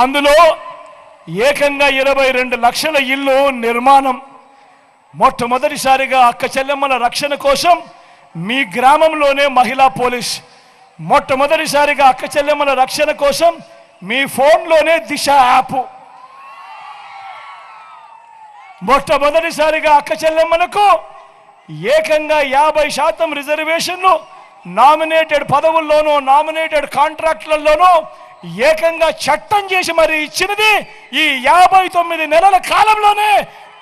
అందులో ఏకంగా 22 లక్షల ఇల్లు నిర్మాణం. మొట్టమొదటిసారిగా అక్క చెల్లెమ్మల రక్షణ కోసం మీ గ్రామంలోనే మహిళా పోలీస్. మొట్టమొదటిసారిగా అక్క చెల్లెమ్మల రక్షణ కోసం మీ ఫోన్లోనే దిశ యాప్. మొట్టమొదటిసారిగా అక్క చెల్లెమ్మలకు ఏకంగా 50% రిజర్వేషన్లు నామినేటెడ్ పదవుల్లోనూ నామినేటెడ్ కాంట్రాక్టులలోనూ ఏకంగా చట్టం చేసి మరి ఇచ్చినది ఈ 59 నెలల కాలంలోనే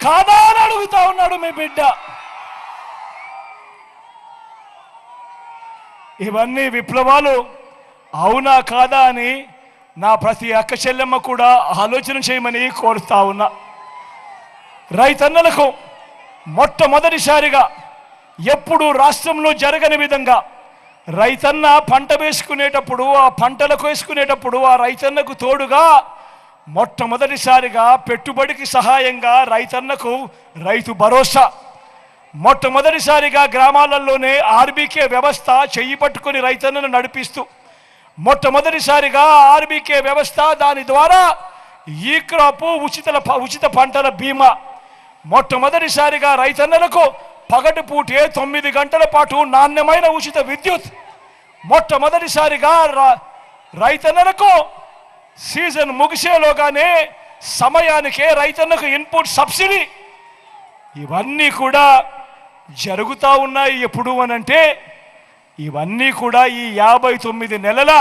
కాదా అని అడుగుతా ఉన్నాడు మీ బిడ్డ. ఇవన్నీ విప్లవాలు అవునా కాదా అని నా ప్రతి అక్క చెల్లెమ్మ కూడా ఆలోచన చేయమని కోరుతా ఉన్నా. రైతన్నలకు మొట్టమొదటిసారిగా ఎప్పుడు రాష్ట్రంలో జరగని విధంగా రైతన్న పంట వేసుకునేటప్పుడు ఆ పంటలకు వేసుకునేటప్పుడు ఆ రైతన్నకు తోడుగా మొట్టమొదటిసారిగా పెట్టుబడికి సహాయంగా రైతన్నకు రైతు భరోసా. మొట్టమొదటిసారిగా గ్రామాలలోనే ఆర్బీకే వ్యవస్థ చెయ్యి పట్టుకొని రైతన్నను నడిపిస్తూ మొట్టమొదటిసారిగా ఆర్బీకే వ్యవస్థ, దాని ద్వారా ఈ క్రాపు ఉచిత పంటల బీమా. మొట్టమొదటిసారిగా రైతన్నలకు పగటి పూటే 9 గంటల పాటు నాణ్యమైన ఉచిత విద్యుత్. మొట్టమొదటిసారిగా రైతన్నలకు సీజన్ ముగిసేలోగానే సమయానికే రైతన్నకు ఇన్పుట్ సబ్సిడీ. ఇవన్నీ కూడా జరుగుతూ ఉన్నాయి. ఎప్పుడు అనంటే ఇవన్నీ కూడా ఈ 59 నెలల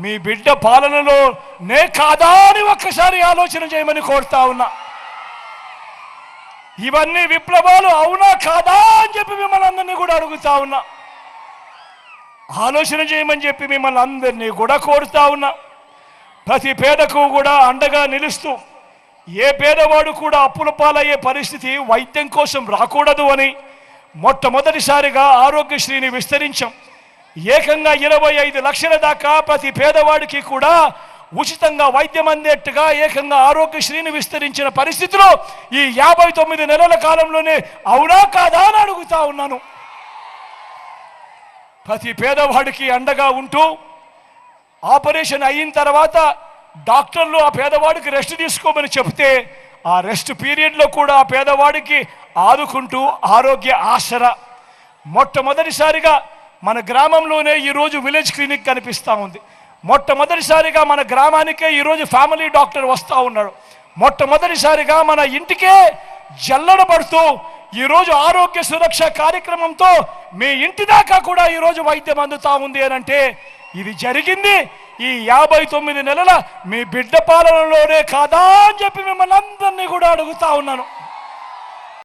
మీ బిడ్డ పాలనలోనే కాదా అని ఒక్కసారి ఆలోచన చేయమని కోరుతా ఉన్నా. ఇవన్నీ విప్లవాలు అవునా కాదా అని చెప్పి మిమ్మల్ని అందరినీ కూడా అడుగుతా ఉన్నా. ఆలోచన చేయమని చెప్పి మిమ్మల్ని అందరినీ కూడా కోరుతా ఉన్నా. ప్రతి పేదకు కూడా అండగా నిలుస్తూ ఏ పేదవాడు కూడా అప్పుల పాలయ్యే పరిస్థితి వైద్యం కోసం రాకూడదు అని మొట్టమొదటిసారిగా ఆరోగ్యశ్రీని విస్తరించాం. ఏకంగా 25 లక్షల దాకా ప్రతి పేదవాడికి కూడా ఉచితంగా వైద్యం అందేట్టుగా ఏకంగా ఆరోగ్యశ్రీని విస్తరించిన పరిస్థితిలో ఈ 59 నెలల కాలంలోనే అవునా కాదా అని అడుగుతా ఉన్నాను. ప్రతి పేదవాడికి అండగా ఉంటూ ఆపరేషన్ అయిన తర్వాత డాక్టర్లు ఆ పేదవాడికి రెస్ట్ తీసుకోమని చెప్తే ఆ రెస్ట్ పీరియడ్లో కూడా ఆ పేదవాడికి ఆదుకుంటూ ఆరోగ్య ఆసరా. మొట్టమొదటిసారిగా మన గ్రామంలోనే ఈరోజు విలేజ్ క్లినిక్ కనిపిస్తూ ఉంది. మొట్టమొదటిసారిగా మన గ్రామానికే ఈరోజు ఫ్యామిలీ డాక్టర్ వస్తూ ఉన్నాడు. మొట్టమొదటిసారిగా మన ఇంటికే జల్లడ పడుతూ ఈరోజు ఆరోగ్య సురక్ష కార్యక్రమంతో మీ ఇంటి దాకా కూడా ఈరోజు వైద్యం అందుతూ ఉంది అని అంటే ఇది జరిగింది ఈ 59 నెలల మీ బిడ్డ పాలనలోనే కాదా అని చెప్పి మిమ్మల్ని అందరినీ కూడా అడుగుతా ఉన్నాను.